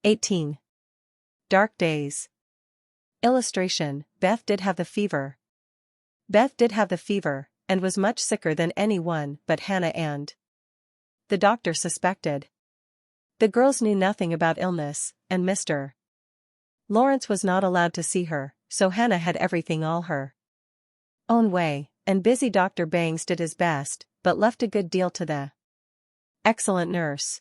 18. Dark days. Illustration: Beth did have the fever. Beth did have the fever, and was much sicker than anyone but Hannah and the doctor suspected. The girls knew nothing about illness, and Mr. Lawrence was not allowed to see her, so Hannah had everything all her own way, and busy Dr. Bangs did his best, but left a good deal to the excellent nurse.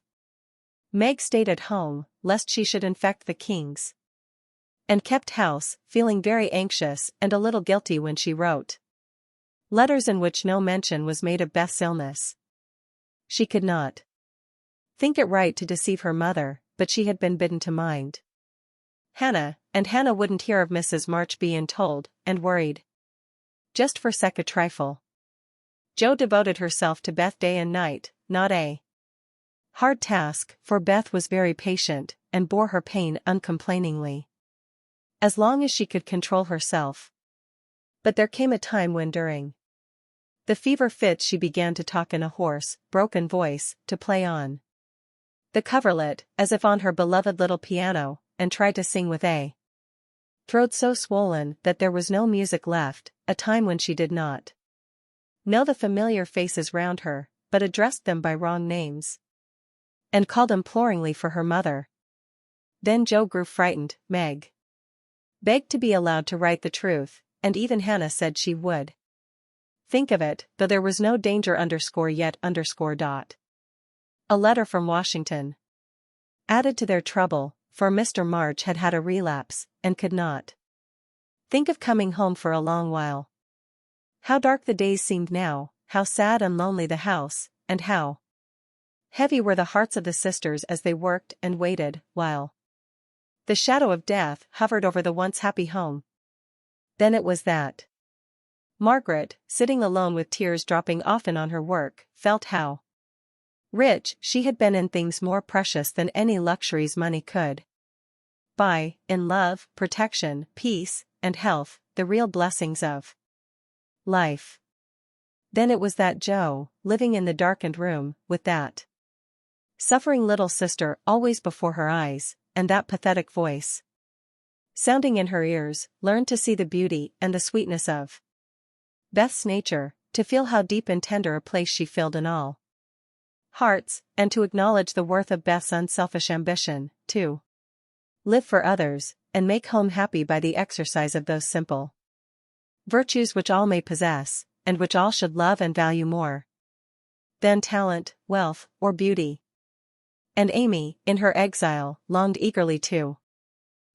Meg stayed at home, lest she should infect the Kings, and kept house, feeling very anxious and a little guilty when she wrote letters in which no mention was made of Beth's illness. She could not think it right to deceive her mother, but she had been bidden to mind Hannah, and Hannah wouldn't hear of Mrs. March being told, and worried just for a trifle. Jo devoted herself to Beth day and night, not a hard task, for Beth was very patient, and bore her pain uncomplainingly, as long as she could control herself. But there came a time when during the fever fits she began to talk in a hoarse, broken voice, to play on the coverlet, as if on her beloved little piano, and tried to sing with a throat so swollen that there was no music left, a time when she did not know the familiar faces round her, but addressed them by wrong names, and called imploringly for her mother. Then Jo grew frightened. Meg begged to be allowed to write the truth, and even Hannah said she would think of it, though there was no danger yet. A letter from Washington added to their trouble, for Mr. March had had a relapse, and could not think of coming home for a long while. How dark the days seemed now, how sad and lonely the house, and how heavy were the hearts of the sisters as they worked and waited, while the shadow of death hovered over the once happy home. Then it was that Margaret, sitting alone with tears dropping often on her work, felt how rich she had been in things more precious than any luxuries money could buy, in love, protection, peace, and health, the real blessings of life. Then it was that Jo, living in the darkened room, with that suffering little sister always before her eyes, and that pathetic voice sounding in her ears, learned to see the beauty and the sweetness of Beth's nature, to feel how deep and tender a place she filled in all hearts, and to acknowledge the worth of Beth's unselfish ambition, to live for others, and make home happy by the exercise of those simple virtues which all may possess, and which all should love and value more than talent, wealth, or beauty. And Amy, in her exile, longed eagerly to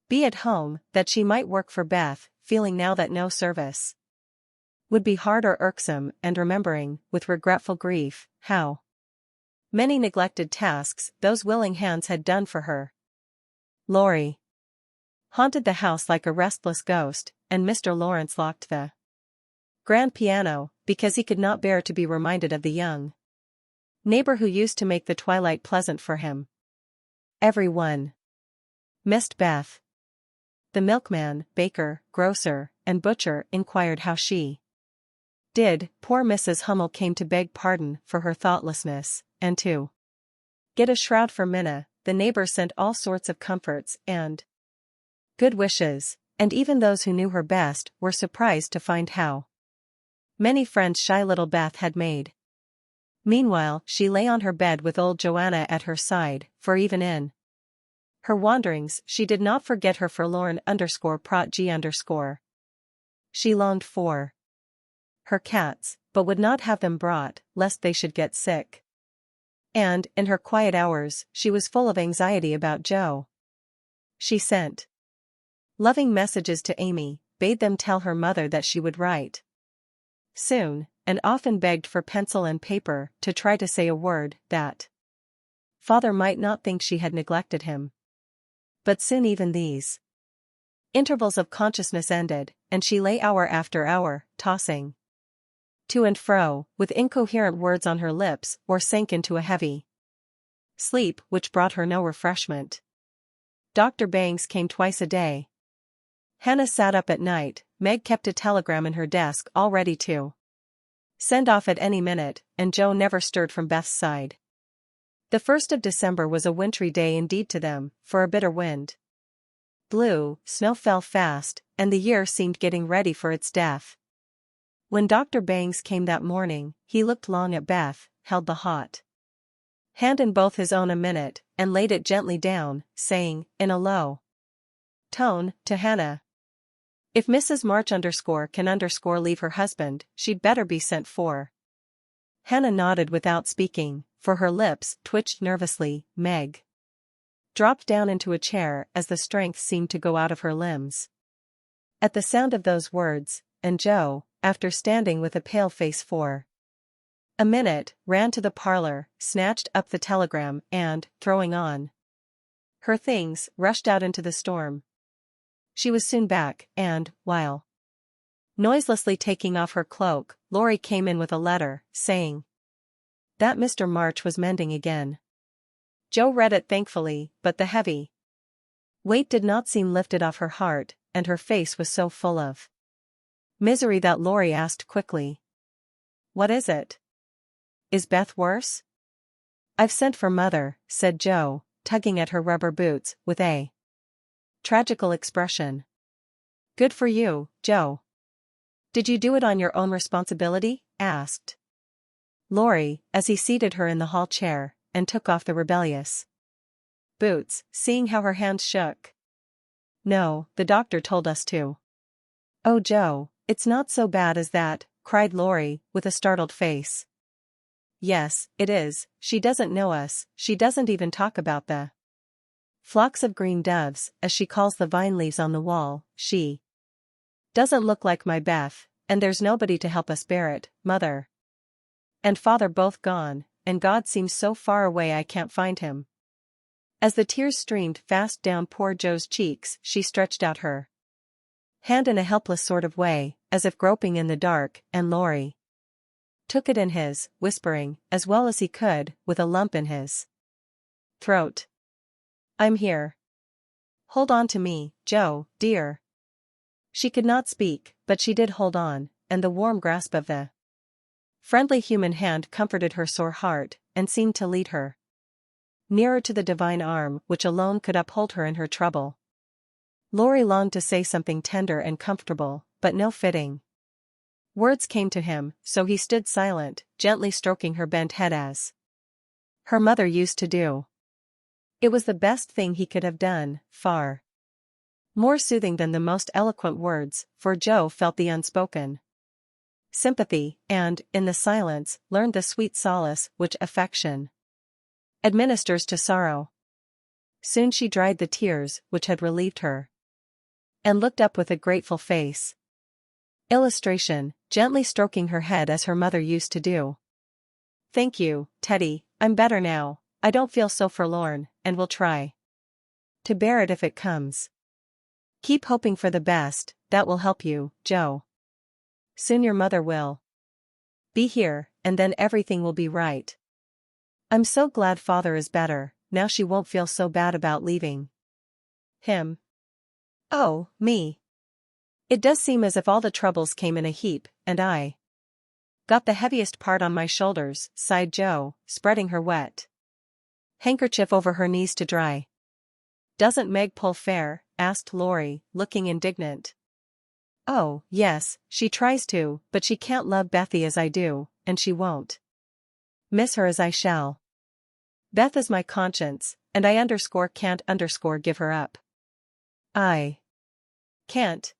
be at home, that she might work for Beth, feeling now that no service would be hard or irksome, and remembering, with regretful grief, how many neglected tasks those willing hands had done for her. Laurie haunted the house like a restless ghost, and Mr. Lawrence locked the grand piano, because he could not bear to be reminded of the young neighbor who used to make the twilight pleasant for him. Everyone missed Beth. The milkman, baker, grocer, and butcher inquired how she did. Poor Mrs. Hummel came to beg pardon for her thoughtlessness, and to get a shroud for Minna. The neighbors sent all sorts of comforts and good wishes, and even those who knew her best were surprised to find how many friends shy little Beth had made. Meanwhile, she lay on her bed with old Joanna at her side, for even in her wanderings she did not forget her forlorn _prot g_. She longed for her cats, but would not have them brought, lest they should get sick. And, in her quiet hours, she was full of anxiety about Jo. She sent loving messages to Amy, bade them tell her mother that she would write soon, and often begged for pencil and paper to try to say a word, that father might not think she had neglected him. But soon even these intervals of consciousness ended, and she lay hour after hour, tossing to and fro, with incoherent words on her lips, or sank into a heavy sleep which brought her no refreshment. Dr. Bangs came twice a day. Hannah sat up at night. Meg kept a telegram in her desk all ready to send off at any minute, and Jo never stirred from Beth's side. The 1st of December was a wintry day indeed to them, for a bitter wind blew, snow fell fast, and the year seemed getting ready for its death. When Dr. Bangs came that morning, he looked long at Beth, held the hot hand in both his own a minute, and laid it gently down, saying, in a low tone, to Hannah, "If Mrs. March can leave her husband, she'd better be sent for." Hannah nodded without speaking, for her lips twitched nervously. Meg dropped down into a chair as the strength seemed to go out of her limbs. At the sound of those words, and Joe, after standing with a pale face for a minute, ran to the parlor, snatched up the telegram and, throwing on her things, rushed out into the storm. She was soon back, and, while noiselessly taking off her cloak, Laurie came in with a letter, saying that Mr. March was mending again. Joe read it thankfully, but the heavy weight did not seem lifted off her heart, and her face was so full of misery that Laurie asked quickly, "What is it? Is Beth worse?" "I've sent for Mother," said Joe, tugging at her rubber boots, with a tragical expression. "Good for you, Joe. Did you do it on your own responsibility?" asked Laurie, as he seated her in the hall chair, and took off the rebellious boots, seeing how her hands shook. "No, the doctor told us to." "Oh Joe, it's not so bad as that," cried Laurie, with a startled face. "Yes, it is. She doesn't know us, she doesn't even talk about the flocks of green doves, as she calls the vine leaves on the wall. She doesn't look like my Beth, and there's nobody to help us bear it. Mother and Father both gone, and God seems so far away I can't find him." As the tears streamed fast down poor Joe's cheeks, she stretched out her hand in a helpless sort of way, as if groping in the dark, and Laurie took it in his, whispering, as well as he could, with a lump in his throat, "I'm here. Hold on to me, Joe, dear." She could not speak, but she did hold on, and the warm grasp of the friendly human hand comforted her sore heart, and seemed to lead her nearer to the divine arm which alone could uphold her in her trouble. Laurie longed to say something tender and comfortable, but no fitting words came to him, so he stood silent, gently stroking her bent head as her mother used to do. It was the best thing he could have done, far more soothing than the most eloquent words, for Joe felt the unspoken sympathy, and, in the silence, learned the sweet solace which affection administers to sorrow. Soon she dried the tears which had relieved her, and looked up with a grateful face. Illustration, gently stroking her head as her mother used to do. "Thank you, Teddy, I'm better now, I don't feel so forlorn, and will try to bear it if it comes. Keep hoping for the best, that will help you, Joe. Soon your mother will be here, and then everything will be right. I'm so glad Father is better, now she won't feel so bad about leaving him. Oh, me. It does seem as if all the troubles came in a heap, and I got the heaviest part on my shoulders," sighed Joe, spreading her wet handkerchief over her knees to dry. "Doesn't Meg pull fair?" asked Laurie, looking indignant. "Oh, yes, she tries to, but she can't love Bethy as I do, and she won't miss her as I shall. Beth is my conscience, and I can't give her up. I can't.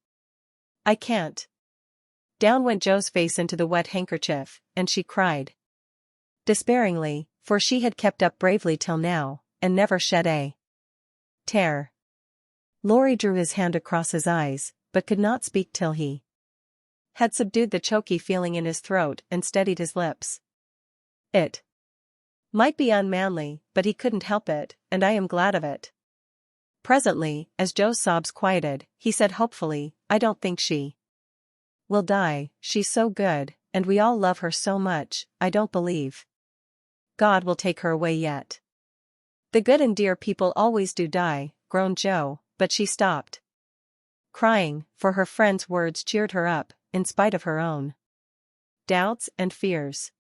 I can't." Down went Joe's face into the wet handkerchief, and she cried despairingly, for she had kept up bravely till now, and never shed a tear. Laurie drew his hand across his eyes, but could not speak till he had subdued the choky feeling in his throat and steadied his lips. "It might be unmanly, but he couldn't help it, and I am glad of it." Presently, as Joe's sobs quieted, he said hopefully, "I don't think she will die, she's so good, and we all love her so much. I don't believe God will take her away yet." "The good and dear people always do die," groaned Joe, but she stopped crying, for her friend's words cheered her up, in spite of her own doubts and fears.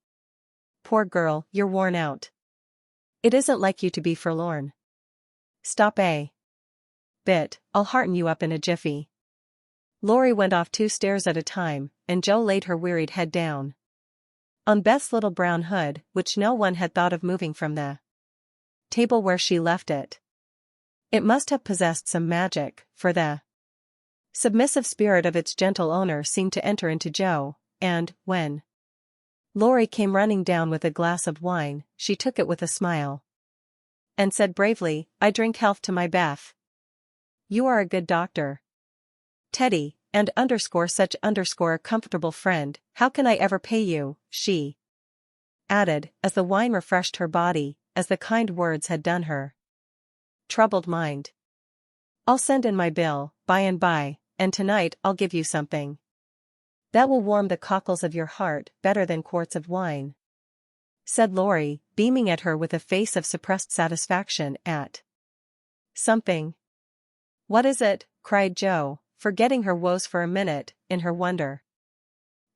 "Poor girl, you're worn out. It isn't like you to be forlorn. Stop a bit, I'll hearten you up in a jiffy. Lori went off 2 stairs at a time, and Jo laid her wearied head down on Beth's little brown hood, which no one had thought of moving from the table where she left it. It must have possessed some magic, for the submissive spirit of its gentle owner seemed to enter into Jo, and, when Lori came running down with a glass of wine, she took it with a smile and said bravely, I drink health to my Beth. You are a good doctor, Teddy, and such a comfortable friend, how can I ever pay you, she added, as the wine refreshed her body, as the kind words had done her troubled mind. I'll send in my bill, by and by, and tonight I'll give you something that will warm the cockles of your heart better than quarts of wine, said Lori, beaming at her with a face of suppressed satisfaction at something. What is it? Cried Jo, forgetting her woes for a minute, in her wonder.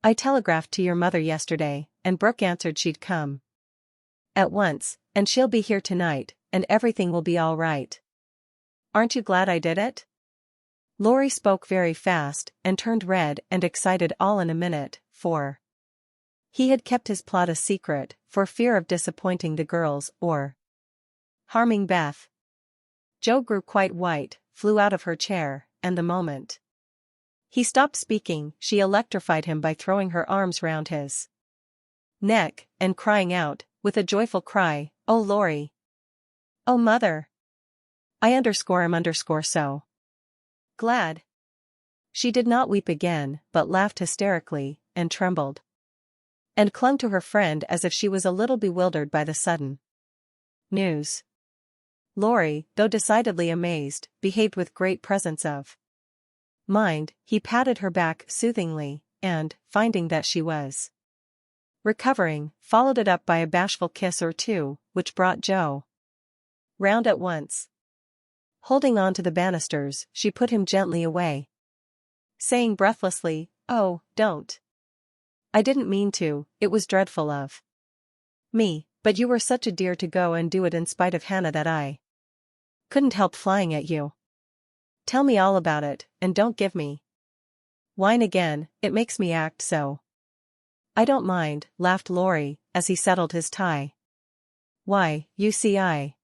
I telegraphed to your mother yesterday, and Brooke answered she'd come at once, and she'll be here tonight, and everything will be all right. Aren't you glad I did it? Lori spoke very fast, and turned red and excited all in a minute, for he had kept his plot a secret, for fear of disappointing the girls or harming Beth. Jo grew quite white, flew out of her chair, and the moment he stopped speaking, she electrified him by throwing her arms round his neck, and crying out, with a joyful cry, Oh Lori! Oh mother! I am so glad. She did not weep again, but laughed hysterically, and trembled and clung to her friend as if she was a little bewildered by the sudden news. Lori, though decidedly amazed, behaved with great presence of mind. He patted her back soothingly, and, finding that she was recovering, followed it up by a bashful kiss or two, which brought Jo round at once. Holding on to the banisters, she put him gently away, saying breathlessly, Oh, don't. I didn't mean to, it was dreadful of me, but you were such a dear to go and do it in spite of Hannah that I couldn't help flying at you. Tell me all about it, and don't give me wine again, it makes me act so. I don't mind, laughed Lori, as he settled his tie. Why, you see I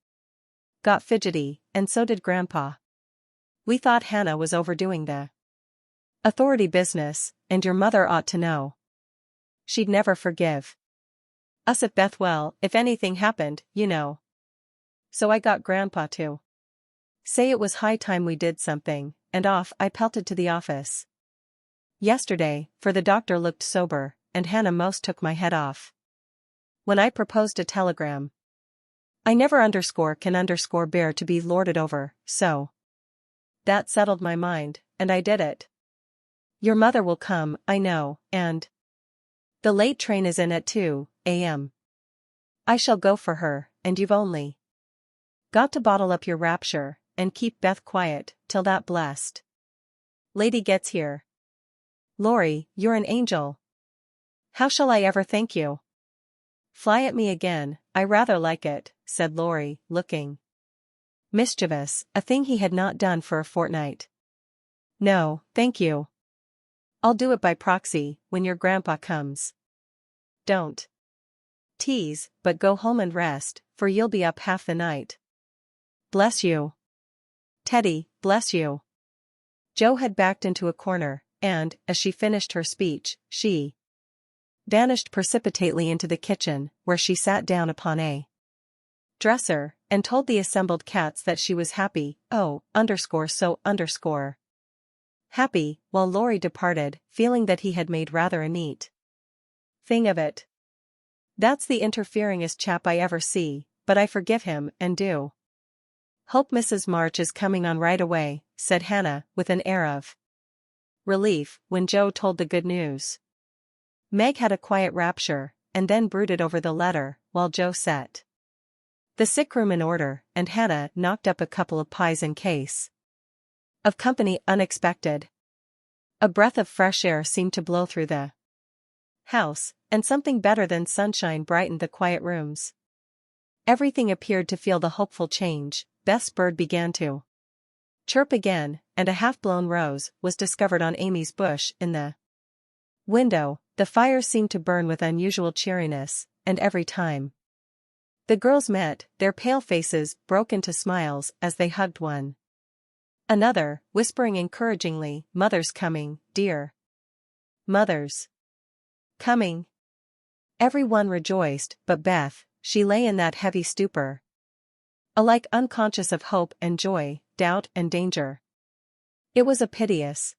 got fidgety, and so did Grandpa. We thought Hannah was overdoing the authority business, and your mother ought to know. She'd never forgive us at Bethwell if anything happened, you know. So I got Grandpa to say it was high time we did something, and off I pelted to the office yesterday, for the doctor looked sober, and Hannah most took my head off when I proposed a telegram. I never can bear to be lorded over, so that settled my mind, and I did it. Your mother will come, I know, and the late train is in at 2 a.m. I shall go for her, and you've only got to bottle up your rapture, and keep Beth quiet, till that blessed lady gets here. Lori, you're an angel. How shall I ever thank you? Fly at me again, I rather like it, said Lori, looking mischievous, a thing he had not done for a fortnight. No, thank you. I'll do it by proxy, when your grandpa comes. Don't tease, but go home and rest, for you'll be up half the night. Bless you. Teddy, bless you. Jo had backed into a corner, and, as she finished her speech, she vanished precipitately into the kitchen, where she sat down upon a dresser, and told the assembled cats that she was happy, happy, while Lori departed, feeling that he had made rather a neat thing of it. That's the interferingest chap I ever see, but I forgive him, and do hope Mrs. March is coming on right away, said Hannah, with an air of relief, when Jo told the good news. Meg had a quiet rapture, and then brooded over the letter, while Jo set the sick room in order, and Hannah knocked up a couple of pies in case of company unexpected. A breath of fresh air seemed to blow through the house, and something better than sunshine brightened the quiet rooms. Everything appeared to feel the hopeful change. Beth's bird began to chirp again, and a half-blown rose was discovered on Amy's bush in the window. The fire seemed to burn with unusual cheeriness, and every time the girls met, their pale faces broke into smiles as they hugged one another, whispering encouragingly, "Mother's coming, dear. Mother's coming." Everyone rejoiced, but Beth, she lay in that heavy stupor, alike unconscious of hope and joy, doubt and danger. It was a piteous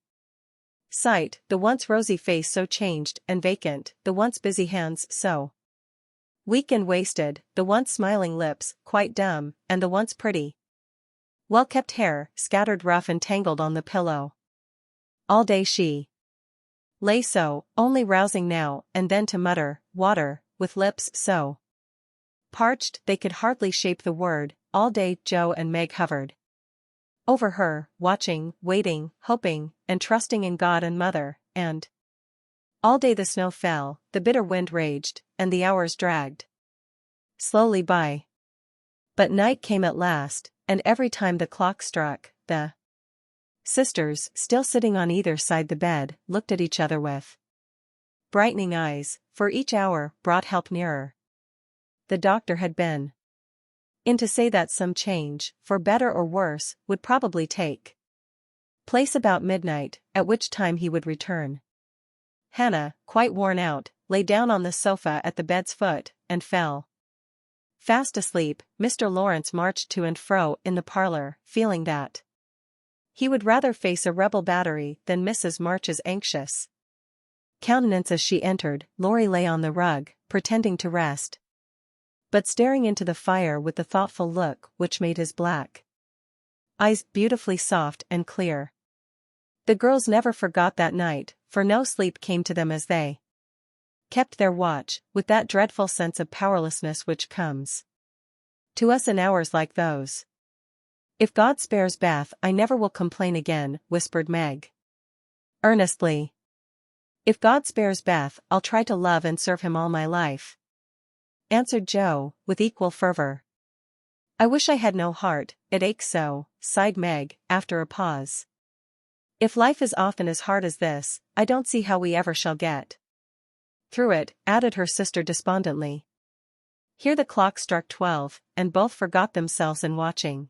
sight, the once rosy face so changed and vacant, the once busy hands so weak and wasted, the once smiling lips quite dumb, and the once pretty, well-kept hair scattered rough and tangled on the pillow. All day she lay so, only rousing now and then to mutter, "Water," with lips so parched they could hardly shape the word. All day Joe and Meg hovered over her, watching, waiting, hoping, and trusting in God and Mother, and all day the snow fell, the bitter wind raged, and the hours dragged slowly by. But night came at last, and every time the clock struck, the sisters, still sitting on either side the bed, looked at each other with brightening eyes, for each hour brought help nearer. The doctor had been in to say that some change, for better or worse, would probably take place about midnight, at which time he would return. Hannah, quite worn out, lay down on the sofa at the bed's foot, and fell fast asleep. Mr. Lawrence marched to and fro in the parlor, feeling that he would rather face a rebel battery than Mrs. March's anxious countenance as she entered. Laurie lay on the rug, pretending to rest, but staring into the fire with the thoughtful look which made his black eyes beautifully soft and clear. The girls never forgot that night, for no sleep came to them as they kept their watch, with that dreadful sense of powerlessness which comes to us in hours like those. "If God spares Beth, I never will complain again," whispered Meg earnestly. "If God spares Beth, I'll try to love and serve him all my life," answered Joe, with equal fervor. "I wish I had no heart, it aches so," sighed Meg, after a pause. "If life is often as hard as this, I don't see how we ever shall get through it," added her sister despondently. Here the clock struck 12, and both forgot themselves in watching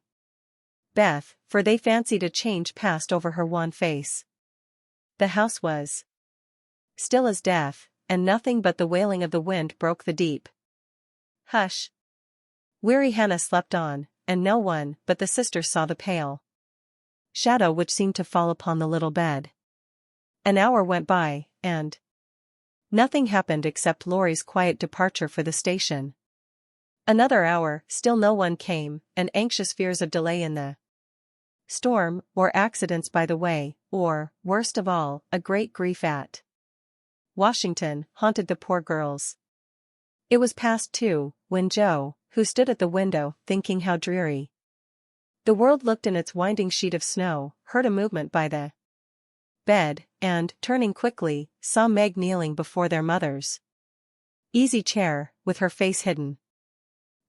Beth, for they fancied a change passed over her wan face. The house was still as death, and nothing but the wailing of the wind broke the deep hush. Weary Hannah slept on, and no one but the sisters saw the pale shadow which seemed to fall upon the little bed. An hour went by, and nothing happened except Laurie's quiet departure for the station. Another hour, still no one came, and anxious fears of delay in the storm, or accidents by the way, or, worst of all, a great grief at Washington, haunted the poor girls. It was past 2, when Joe, who stood at the window, thinking how dreary the world looked in its winding sheet of snow, heard a movement by the bed, and, turning quickly, saw Meg kneeling before their mother's easy chair, with her face hidden.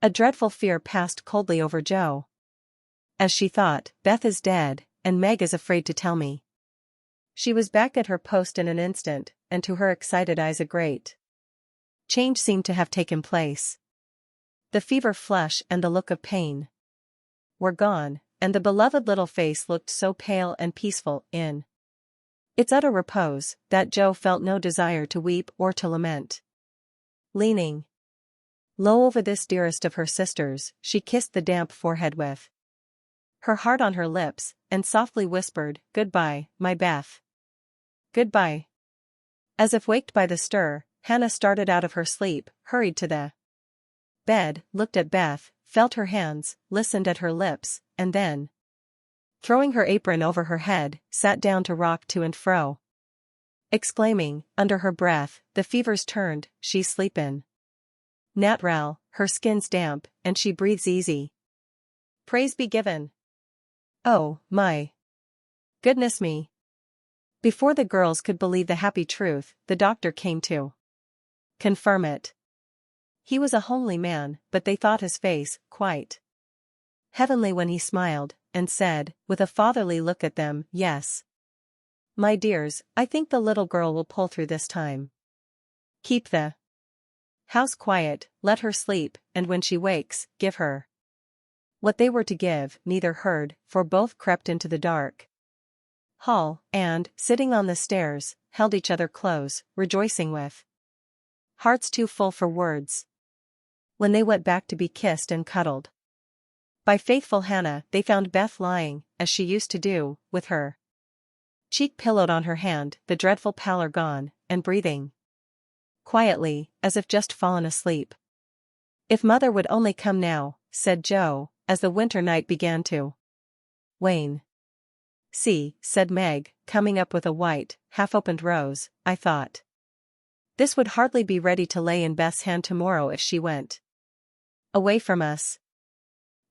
A dreadful fear passed coldly over Joe, as she thought, "Beth is dead, and Meg is afraid to tell me." She was back at her post in an instant, and to her excited eyes a great change seemed to have taken place. The fever flush and the look of pain were gone, and the beloved little face looked so pale and peaceful in its utter repose, that Joe felt no desire to weep or to lament. Leaning low over this dearest of her sisters, she kissed the damp forehead with her heart on her lips, and softly whispered, "Goodbye, my Beth. Goodbye." As if waked by the stir, Hannah started out of her sleep, hurried to the bed, looked at Beth, felt her hands, listened at her lips, and then, throwing her apron over her head, sat down to rock to and fro, exclaiming, under her breath, "The fever's turned, she's sleepin'. Nat'ral, her skin's damp, and she breathes easy. Praise be given. Oh, my goodness me." Before the girls could believe the happy truth, the doctor came to confirm it. He was a homely man, but they thought his face quite heavenly when he smiled, and said, with a fatherly look at them, "Yes, my dears, I think the little girl will pull through this time. Keep the house quiet, let her sleep, and when she wakes, give her." What they were to give, neither heard, for both crept into the dark hall, and, sitting on the stairs, held each other close, rejoicing with hearts too full for words. When they went back to be kissed and cuddled by faithful Hannah, they found Beth lying, as she used to do, with her cheek pillowed on her hand, the dreadful pallor gone, and breathing quietly, as if just fallen asleep. "If Mother would only come now," said Joe, as the winter night began to wane. "See," said Meg, coming up with a white, half-opened rose, "I thought this would hardly be ready to lay in Beth's hand tomorrow if she went away from us.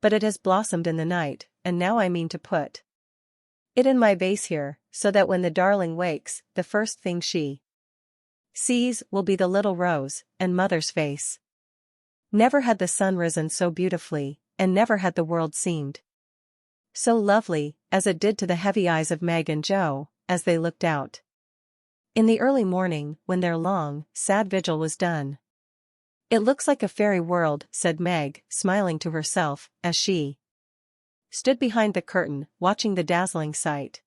But it has blossomed in the night, and now I mean to put it in my vase here, so that when the darling wakes, the first thing she sees will be the little rose, and Mother's face." Never had the sun risen so beautifully, and never had the world seemed so lovely, as it did to the heavy eyes of Meg and Joe, as they looked out in the early morning, when their long, sad vigil was done. "It looks like a fairy world," said Meg, smiling to herself, as she stood behind the curtain, watching the dazzling sight.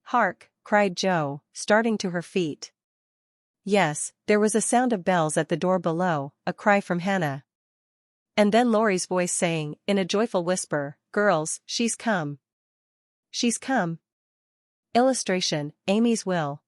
"Hark!" cried Joe, starting to her feet. Yes, there was a sound of bells at the door below, a cry from Hannah. And then Laurie's voice saying, in a joyful whisper, "Girls, she's come! She's come!" Illustration, Amy's Will.